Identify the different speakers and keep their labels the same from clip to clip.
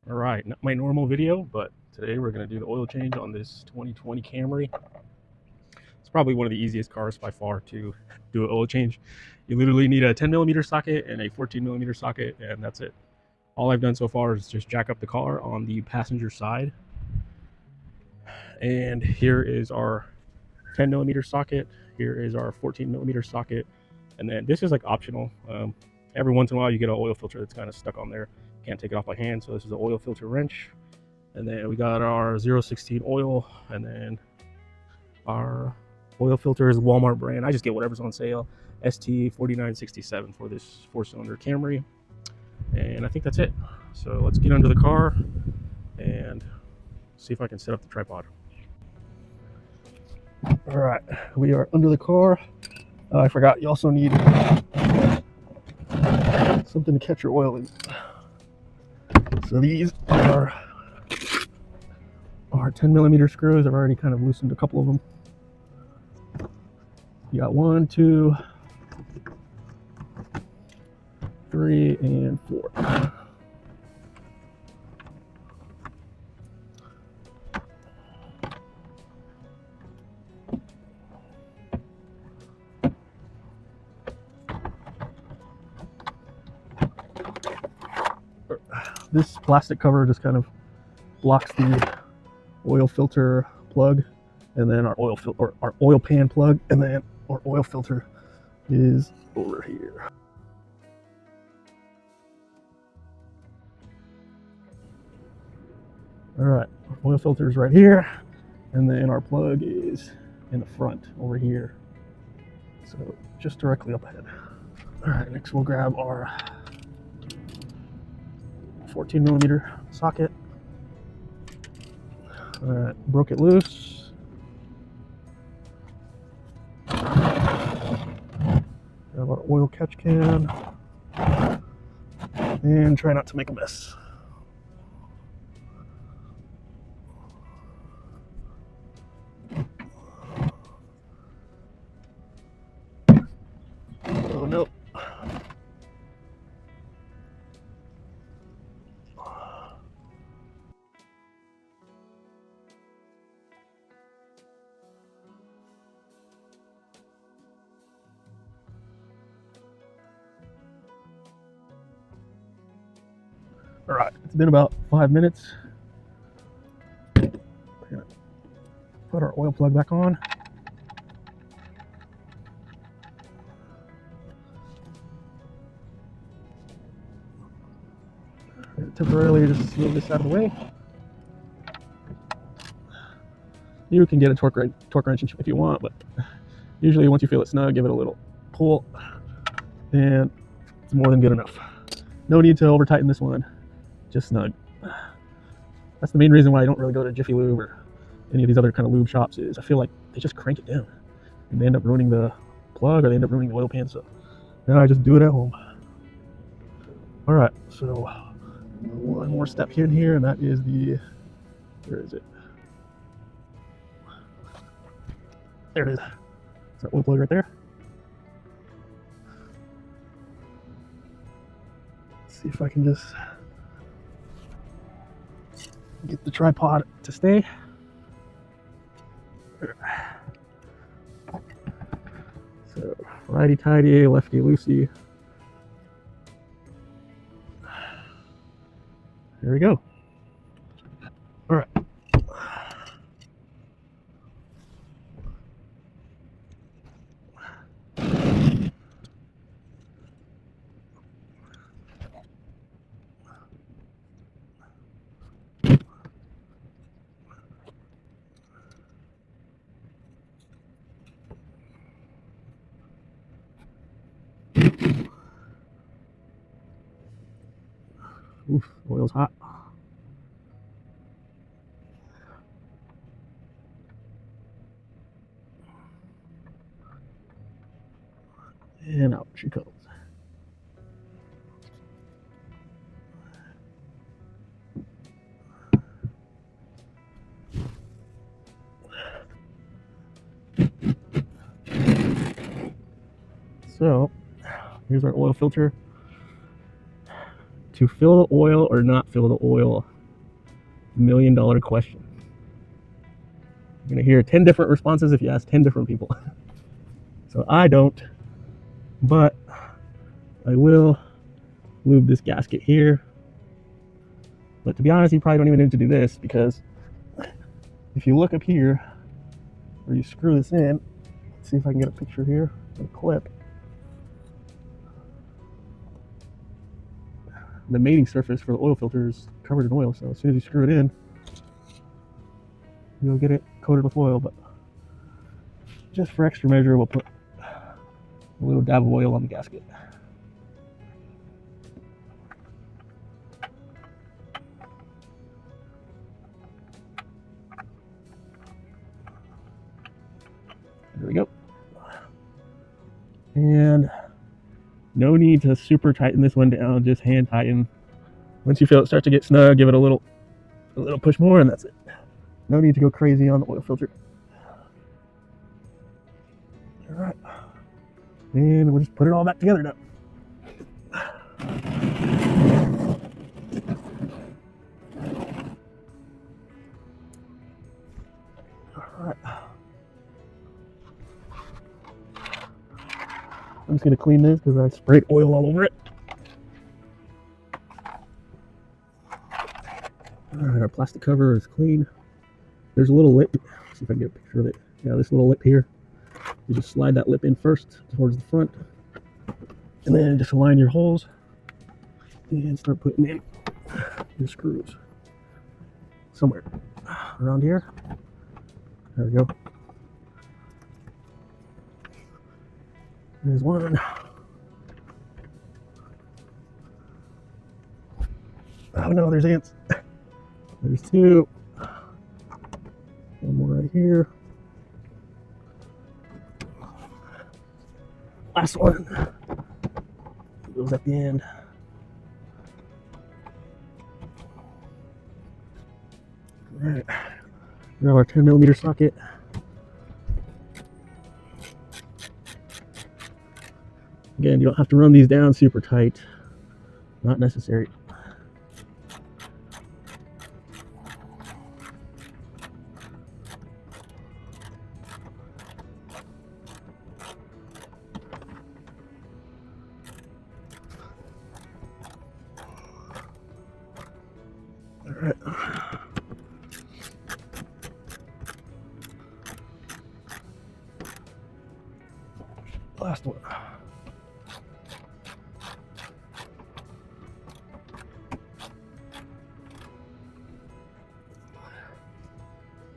Speaker 1: All right, not my normal video, but today we're going to do the oil change on this 2020 Camry. It's probably one of the easiest cars by far to do an oil change. You literally need a 10mm socket and a 14mm socket, and that's it. All I've done so far is just jack up the car on the passenger side. And here is our 10mm socket. Here is our 14mm socket. And then this is like optional. Every once in a while you get an oil filter that's kind of stuck on there. Can't take it off by hand, so this is an oil filter wrench. And then we got our 016 oil, and then our oil filter is Walmart brand. I just get whatever's on sale. ST4967 for this 4-cylinder Camry. And I think that's it. So let's get under the car and see if I can set up the tripod. All right, we are under the car. I forgot, you also need something to catch your oil in. So these are our 10mm screws. I've already kind of loosened a couple of them. You got 1, 2, 3, and 4. This plastic cover just kind of blocks the oil filter plug, and then our oil pan plug, and then our oil filter is over here. All right, oil filter is right here, and then our plug is in the front over here, so just directly up ahead. All right, next we'll grab our 14mm socket. All right, broke it loose. Grab our oil catch can and try not to make a mess. Oh no. All right, it's been about 5 minutes. We're gonna put our oil plug back on. Temporarily just move this out of the way. You can get a torque wrench if you want, but usually once you feel it snug, give it a little pull, and it's more than good enough. No need to over tighten this one, just snug. That's the main reason why I don't really go to Jiffy Lube or any of these other kind of lube shops, is I feel like they just crank it down and they end up ruining the plug, or they end up ruining the oil pan. So now I just do it at home. All right, so one more step in here, and that is the, where is it? There it is. It's our oil plug right there. Let's see if I can just get the tripod to stay. So righty tighty, lefty loosey. There we go. All right. Oof, oil's hot. And out she comes. So here's our oil filter. To fill the oil or not fill the oil, $1,000,000 question. You're gonna hear 10 different responses if you ask 10 different people. So I don't, but I will lube this gasket here. But to be honest, you probably don't even need to do this, because if you look up here where you screw this in, let's see if I can get a picture here, a clip. The mating surface for the oil filter is covered in oil, so as soon as you screw it in, you'll get it coated with oil. But just for extra measure, we'll put a little dab of oil on the gasket. There we go. And no need to super tighten this one down, just hand tighten. Once you feel it start to get snug, give it a little push more, and that's it. No need to go crazy on the oil filter. All right, and we'll just put it all back together now. All right. I'm just gonna clean this because I sprayed oil all over it. All right, our plastic cover is clean. There's a little lip. Let's see if I can get a picture of it. Yeah, this little lip here. You just slide that lip in first towards the front, and then just align your holes and start putting in your screws somewhere around here. There we go. There's one. Oh no, there's ants. There's two. One more right here. Last one. Goes at the end. All right. Grab our 10mm socket. Again, you don't have to run these down super tight. Not necessary. All right. Last one.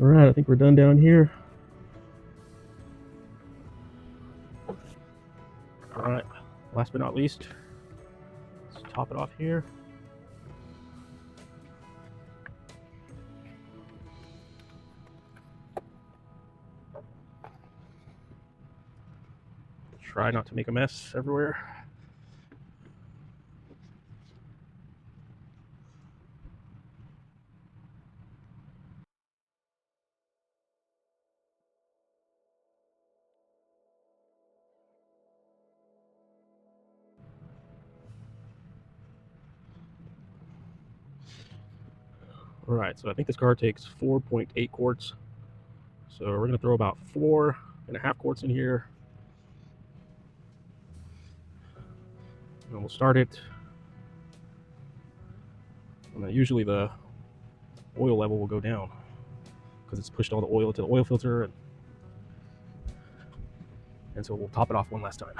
Speaker 1: All right, I think we're done down here. All right, last but not least, let's top it off here. Try not to make a mess everywhere. All right, so I think this car takes 4.8 quarts. So we're gonna throw about 4.5 quarts in here. And we'll start it. And usually the oil level will go down because it's pushed all the oil to the oil filter. And so we'll top it off one last time.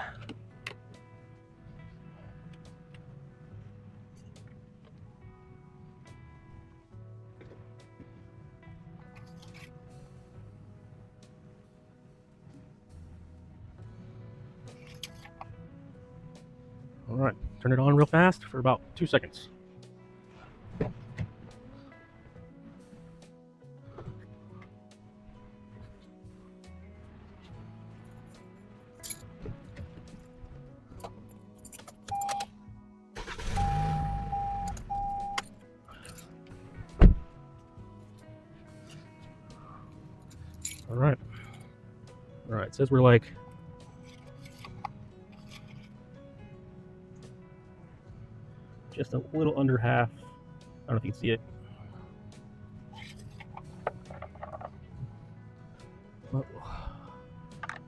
Speaker 1: All right, turn it on real fast for about 2 seconds. All right. All right, it says we're like just a little under half. I don't know if you can see it.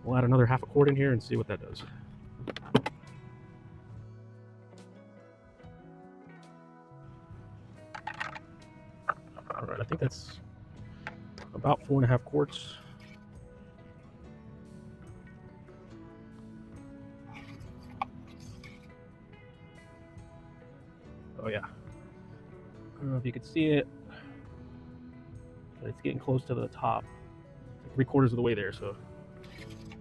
Speaker 1: We'll add another 1/2 quart in here and see what that does. All right, I think that's about 4.5 quarts. Oh yeah. I don't know if you can see it, but it's getting close to the top. It's like 3/4 of the way there, so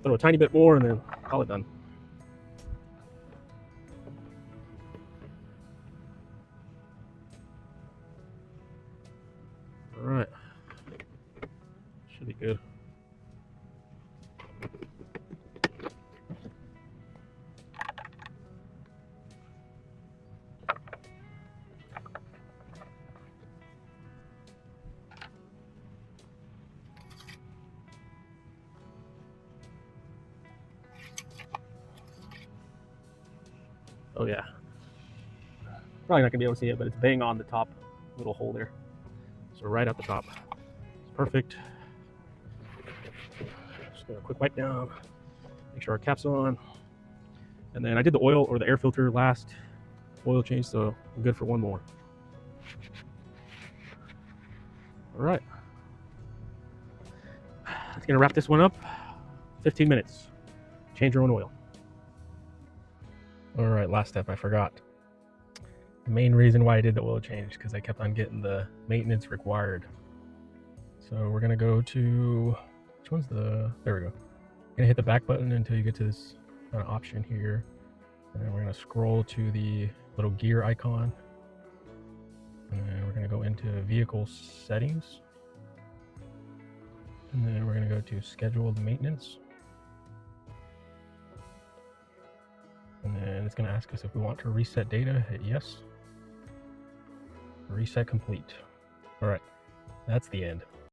Speaker 1: throw a tiny bit more and then call it done. All right, should be good. Oh yeah. Probably not gonna be able to see it, but it's bang on the top little hole there. So right at the top. It's perfect. Just gonna quick wipe down, make sure our cap's on. And then I did the oil or the air filter last oil change, so I'm good for one more. All right. It's gonna wrap this one up. 15 minutes. Change your own oil. All right, last step, I forgot. The main reason why I did the oil change, because I kept on getting the maintenance required. So we're gonna go to, which one's the, there we go. Gonna hit the back button until you get to this option here. And then we're gonna scroll to the little gear icon. And then we're gonna go into vehicle settings. And then we're gonna go to scheduled maintenance. And then it's gonna ask us if we want to reset data, hit yes. Reset complete. All right, that's the end.